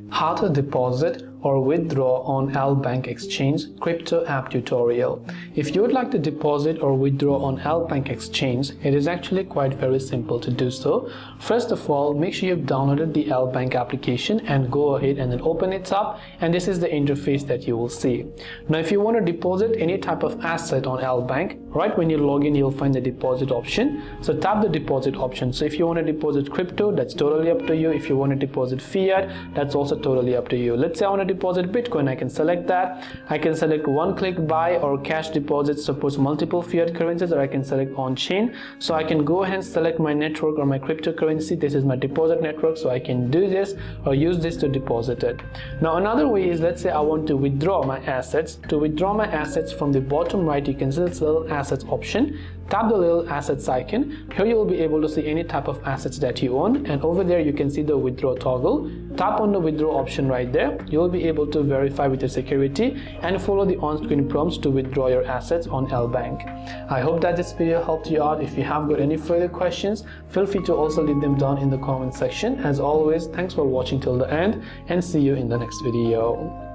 How to deposit or withdraw on LBank Exchange crypto app tutorial. If you would like to deposit or withdraw on LBank Exchange, it is actually quite very simple to do so. First of all, make sure you've downloaded the LBank application and go ahead and then open it up, and this is the interface that you will see. Now if you want to deposit any type of asset on LBank, right when you log in you'll find the deposit option, so tap the deposit option. So if you want to deposit crypto, that's totally up to you. If you want to deposit fiat, that's also totally up to you. Let's say I want to deposit Bitcoin, I can select that. I can select one-click buy or cash deposit, suppose multiple fiat currencies, or I can select on-chain. So I can go ahead and select my network or my cryptocurrency. This is my deposit network, so I can do this or use this to deposit it. Now another way is, let's say I want to withdraw my assets. To withdraw my assets, from the bottom right you can see this little assets option. Tap the little assets icon. Here you will be able to see any type of assets that you own, and over there you can see the withdraw toggle. Tap on the withdraw option right there. You will be able to verify with your security and follow the on-screen prompts to withdraw your assets on LBank. I hope that this video helped you out. If you have got any further questions, feel free to also leave them down in the comment section. As always, thanks for watching till the end, and see you in the next video.